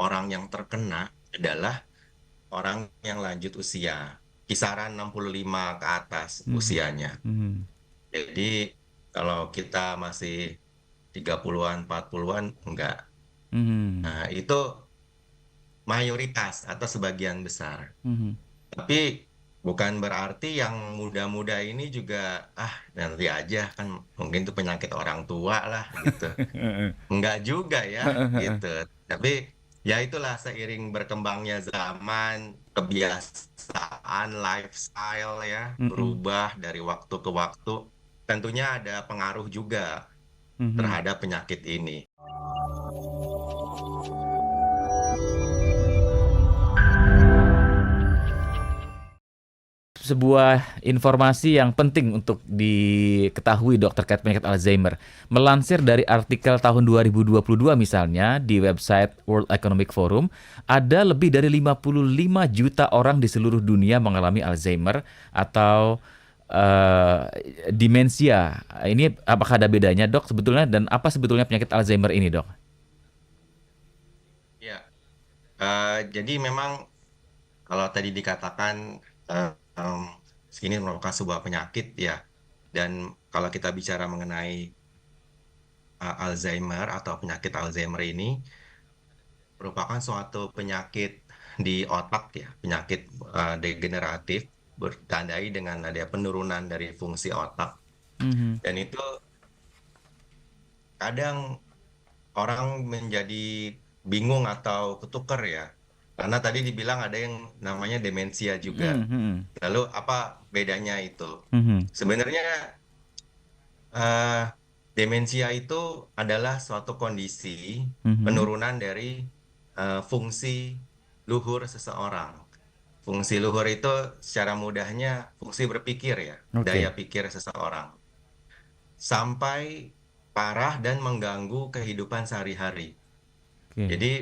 orang yang terkena adalah orang yang lanjut usia, kisaran 65 ke atas Mhm. usianya. Mhm. Jadi kalau kita masih 30-an, 40-an, enggak. Mhm. Nah, itu mayoritas atau sebagian besar. Mhm. Tapi bukan berarti yang muda-muda ini juga, nanti aja kan mungkin itu penyakit orang tua lah gitu. Heeh. Enggak juga ya Heeh, heeh. gitu. Tapi ya itulah seiring berkembangnya zaman, kebiasaan, lifestyle ya Mhm. berubah dari waktu ke waktu. Tentunya ada pengaruh juga Mhm. terhadap penyakit ini. Sebuah informasi yang penting untuk diketahui dok terkait penyakit Alzheimer. Melansir dari artikel tahun 2022 misalnya di website World Economic Forum, ada lebih dari 55 juta orang di seluruh dunia mengalami Alzheimer atau eh, demensia. Ini apakah ada bedanya dok sebetulnya dan apa sebetulnya penyakit Alzheimer ini dok? Ya, jadi memang kalau tadi dikatakan eh, em, ini merupakan sebuah penyakit ya, dan kalau kita bicara mengenai Alzheimer atau penyakit Alzheimer ini merupakan suatu penyakit di otak ya, penyakit degeneratif bertandai dengan ada penurunan dari fungsi otak Mhm. dan itu kadang orang menjadi bingung atau ketuker ya. Karena tadi dibilang ada yang namanya demensia juga. Mhm. Lalu apa bedanya itu? Mhm. Sebenarnya eh, demensia itu adalah suatu kondisi Mhm. penurunan dari fungsi luhur seseorang. Fungsi luhur itu secara mudahnya fungsi berpikir ya, daya Oke. pikir seseorang. Sampai parah dan mengganggu kehidupan sehari-hari. Oke. Jadi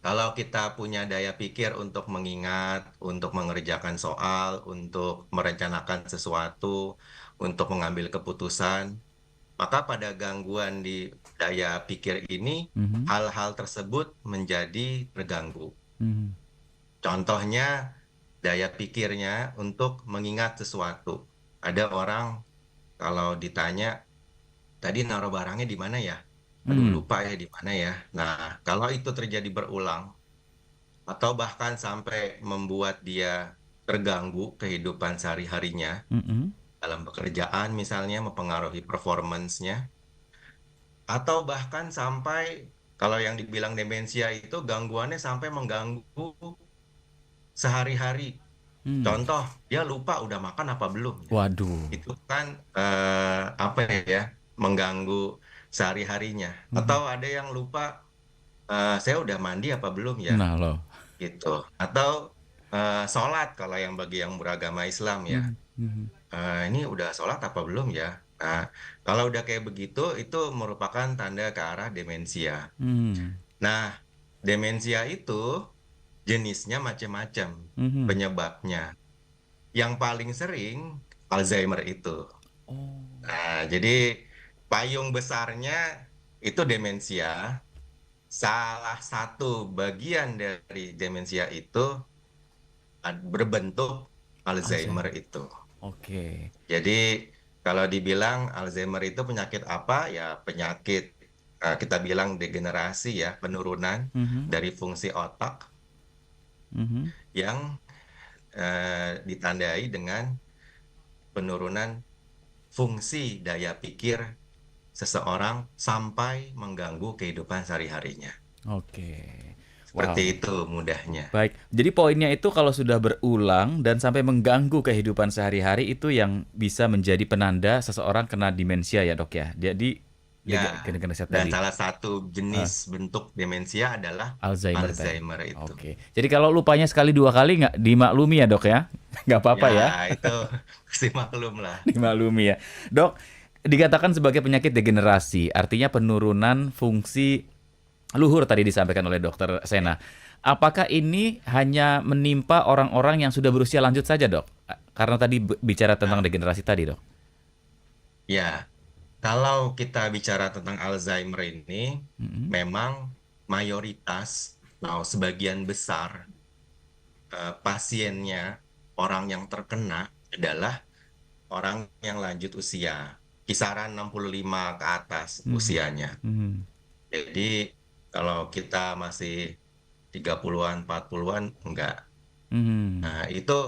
kalau kita punya daya pikir untuk mengingat, untuk mengerjakan soal, untuk merencanakan sesuatu, untuk mengambil keputusan, maka pada gangguan di daya pikir ini, Mhm. hal-hal tersebut menjadi terganggu. Mhm. Contohnya, daya pikirnya untuk mengingat sesuatu. Ada orang kalau ditanya, tadi naruh barangnya di mana ya? Aduh, Mhm. lupa ya di mana ya. Nah, kalau itu terjadi berulang, atau bahkan sampai membuat dia terganggu kehidupan sehari-harinya Mhm. dalam pekerjaan misalnya mempengaruhi performance-nya atau bahkan sampai kalau yang dibilang demensia itu gangguannya sampai mengganggu sehari-hari. Hmm. Contoh, dia lupa udah makan apa belum ya. Waduh. Itu kan apa ya mengganggu sehari-harinya. Atau Mhm. ada yang lupa saya udah mandi apa belum ya Nah loh. gitu. Atau sholat kalau yang bagi yang beragama Islam ya. Mhm. Mhm. Ini udah sholat apa belum ya? Nah, kalau udah kayak begitu, itu merupakan tanda ke arah demensia. Hmm. Nah, demensia itu jenisnya macam-macam Mhm. penyebabnya. Yang paling sering Alzheimer itu. Oh. Nah, jadi payung besarnya itu demensia. Salah satu bagian dari demensia itu berbentuk Alzheimer Alzheimer. itu. Oke. Jadi kalau dibilang Alzheimer itu penyakit apa? Ya penyakit kita bilang degenerasi ya, penurunan Mhm. dari fungsi otak Mhm. yang ditandai dengan penurunan fungsi daya pikir seseorang sampai mengganggu kehidupan sehari-harinya. Oke. Seperti Wow. itu mudahnya. Baik. Jadi poinnya itu kalau sudah berulang dan sampai mengganggu kehidupan sehari-hari itu yang bisa menjadi penanda seseorang kena demensia ya, Dok ya. Jadi Ya, degenerasi dan tadi. salah satu jenis Heeh. bentuk demensia adalah Alzheimer tadi. Alzheimer itu. Oke. Jadi kalau lupanya sekali dua kali nggak dimaklumi ya dok ya? Nggak Ya, apa-apa ya? itu pasti maklum lah. Dimaklumi ya. Dok, dikatakan sebagai penyakit degenerasi, artinya penurunan fungsi luhur tadi disampaikan oleh dokter Ya. Sena. Apakah ini hanya menimpa orang-orang yang sudah berusia lanjut saja dok? Karena tadi bicara tentang Nah, degenerasi tadi dok. ya, kalau kita bicara tentang Alzheimer ini, Mm-mm. memang mayoritas, Nah, sebagian besar pasiennya, orang yang terkena adalah orang yang lanjut usia, kisaran 65 ke atas Mhm. usianya. Mhm. Jadi kalau kita masih 30-an, 40-an, enggak. Mhm. Nah, itu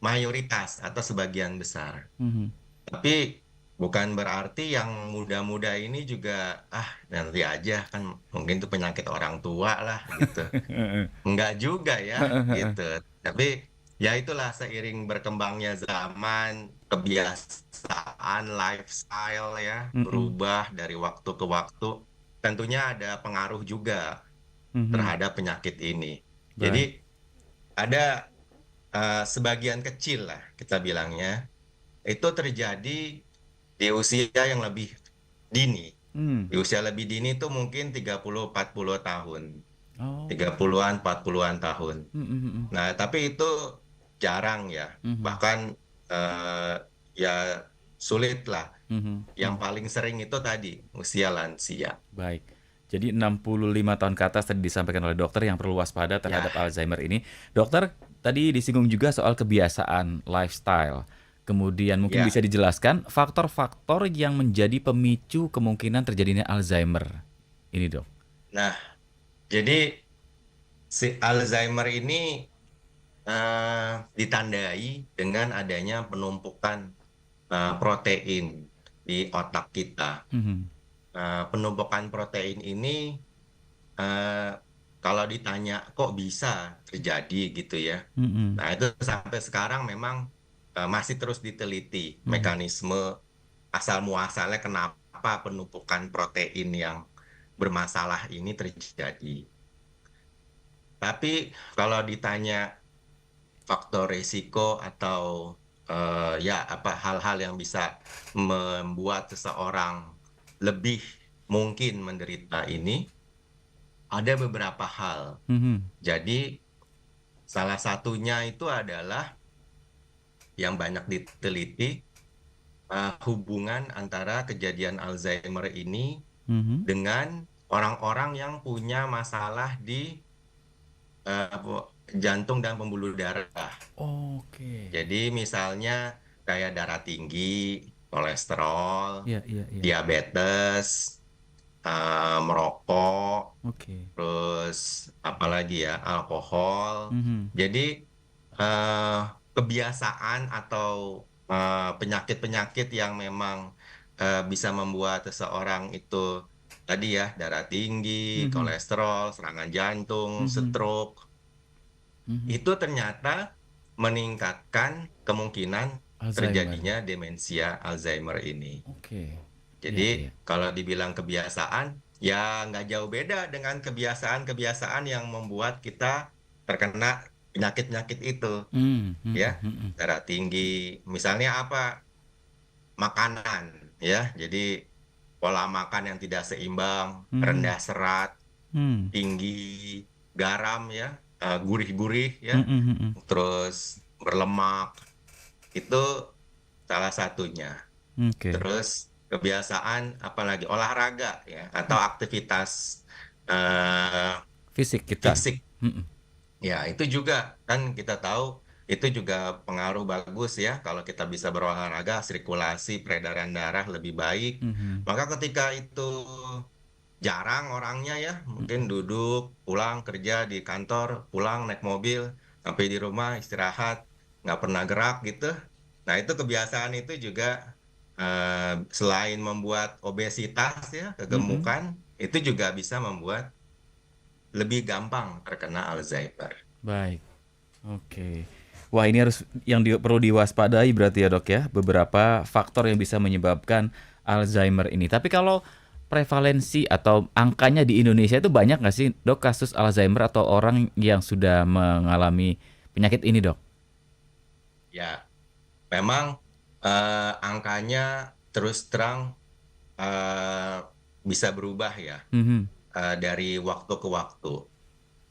mayoritas atau sebagian besar. Mhm. Tapi bukan berarti yang muda-muda ini juga, ah nanti aja kan mungkin itu penyakit orang tua lah gitu. Enggak juga ya gitu. Tapi ya itulah seiring berkembangnya zaman, kebiasaan, lifestyle ya Mhm. berubah dari waktu ke waktu. Tentunya ada pengaruh juga Mhm. terhadap penyakit ini. Jadi Baik. ada sebagian kecil lah kita bilangnya itu terjadi di usia yang lebih dini. Hmm. Di usia lebih dini itu mungkin 30-40 tahun. Oh. 30-an, 40-an tahun. Mhm. Mhm. Nah, tapi itu jarang ya. Mhm. Bahkan eh, ya sulit lah. Mhm. Yang Mhm. paling sering itu tadi, usia lansia. Baik. Jadi 65 tahun ke atas tadi disampaikan oleh dokter yang perlu waspada Ya, terhadap Alzheimer ini. Dokter, tadi disinggung juga soal kebiasaan lifestyle. Kemudian mungkin bisa ya. dijelaskan faktor-faktor yang menjadi pemicu kemungkinan terjadinya Alzheimer. Ini, Dok. Nah, jadi si Alzheimer ini ditandai dengan adanya penumpukan protein di otak kita. Mhm. Penumpukan protein ini eh, kalau ditanya kok bisa terjadi gitu ya. Mhm. Nah, itu sampai sekarang memang masih terus diteliti Mhm. mekanisme asal muasalnya kenapa penumpukan protein yang bermasalah ini terjadi. Tapi kalau ditanya faktor risiko atau ya apa hal-hal yang bisa membuat seseorang lebih mungkin menderita ini, ada beberapa hal. Mhm. Jadi salah satunya itu adalah yang banyak diteliti hubungan antara kejadian Alzheimer ini Mhm. dengan orang-orang yang punya masalah di jantung dan pembuluh darah. Oke. Jadi misalnya kayak darah tinggi, kolesterol, Iya, iya, iya. diabetes, merokok, Oke. terus apalagi ya, alkohol. Mhm. Jadi eh, kebiasaan atau penyakit-penyakit yang memang bisa membuat seseorang itu tadi ya, darah tinggi, Mhm. kolesterol, serangan jantung, Mhm. stroke, Mhm. itu ternyata meningkatkan kemungkinan Alzheimer. terjadinya demensia Alzheimer ini. Oke. Jadi Iya, iya. kalau dibilang kebiasaan, ya nggak jauh beda dengan kebiasaan-kebiasaan yang membuat kita terkena penyakit-penyakit itu, Mhm. ya. Mhm. Mhm. Darah tinggi, misalnya apa? Makanan, ya. Jadi pola makan yang tidak seimbang, Mhm. rendah serat, Hmm. tinggi garam, ya, gurih-gurih, ya, Mhm. Mhm. terus berlemak, itu salah satunya. Oke. Terus kebiasaan apalagi olahraga ya atau aktivitas eh, Fisik kita. fisik Mhm. ya itu juga kan kita tahu itu juga pengaruh bagus ya kalau kita bisa berolahraga sirkulasi peredaran darah lebih baik. Mhm. Maka ketika itu jarang orangnya ya mungkin Mhm. duduk pulang kerja di kantor pulang naik mobil sampai di rumah istirahat nggak pernah gerak gitu. Nah, itu kebiasaan itu juga selain membuat obesitas ya, Mhm. kegemukan, itu juga bisa membuat lebih gampang terkena Alzheimer. Baik. Oke. Wah, ini harus yang perlu diwaspadai berarti ya, Dok ya. Beberapa faktor yang bisa menyebabkan Alzheimer ini. Tapi kalau prevalensi atau angkanya di Indonesia itu banyak nggak sih, Dok, kasus Alzheimer atau orang yang sudah mengalami penyakit ini, Dok? Ya, memang angkanya terus terang eh, bisa berubah ya Mhm. dari waktu ke waktu.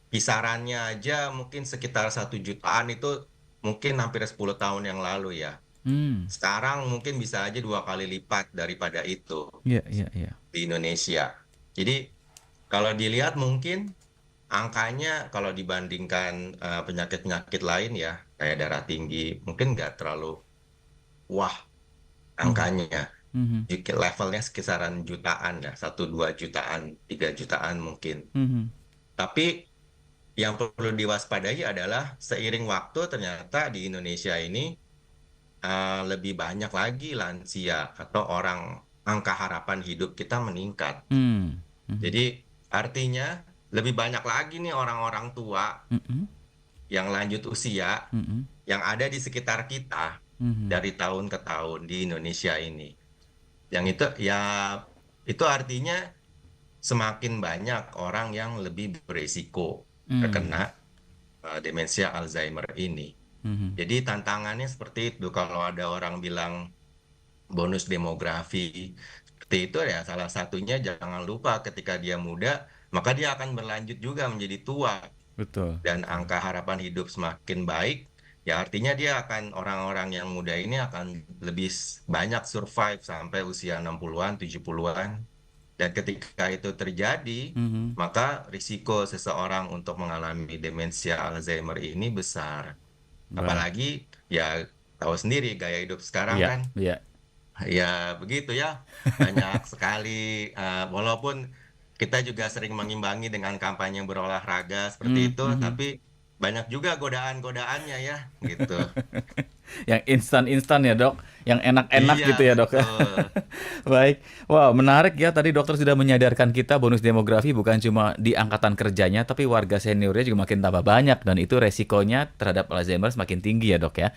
Kisarannya aja mungkin sekitar 1 jutaan itu mungkin hampir 10 tahun yang lalu ya. Hmm. Sekarang mungkin bisa aja 2 kali lipat daripada itu Iya, iya, iya. di Indonesia. Jadi kalau dilihat mungkin angkanya kalau dibandingkan penyakit-penyakit lain ya, kayak darah tinggi, mungkin nggak terlalu wah Mhm, angkanya. mhm, Levelnya sekisaran jutaan ya, 1-2 jutaan, 3 jutaan mungkin. mhm, Tapi yang perlu diwaspadai adalah seiring waktu ternyata di Indonesia ini lebih banyak lagi lansia atau orang angka harapan hidup kita meningkat. mmm, mhm, Jadi artinya lebih banyak lagi nih orang-orang tua mhm, yang lanjut usia mhm, yang ada di sekitar kita mhm, dari tahun ke tahun di Indonesia ini. Yang itu ya itu artinya semakin banyak orang yang lebih beresiko mmm, terkena demensia Alzheimer ini. mhm, Jadi tantangannya seperti itu. Kalau ada orang bilang bonus demografi seperti itu ya salah satunya jangan lupa ketika dia muda, maka dia akan berlanjut juga menjadi tua betul, dan betul, angka harapan hidup semakin baik, ya artinya dia akan orang-orang yang muda ini akan lebih banyak survive sampai usia 60-an, 70-an. Dan ketika itu terjadi, mhm, maka risiko seseorang untuk mengalami demensia Alzheimer ini besar. baik, Apalagi ya tahu sendiri gaya hidup sekarang iya, kan iya, ya begitu ya, banyak sekali, walaupun kita juga sering mengimbangi dengan kampanye berolahraga seperti mmm, itu, mhm. tapi banyak juga godaan-godaannya ya, gitu. Yang instan-instan ya dok, yang enak-enak Iya, gitu ya dok. betul. Baik, wow menarik ya tadi dokter sudah menyadarkan kita bonus demografi bukan cuma di angkatan kerjanya, tapi warga seniornya juga makin tambah banyak dan itu resikonya terhadap Alzheimer semakin tinggi ya dok ya.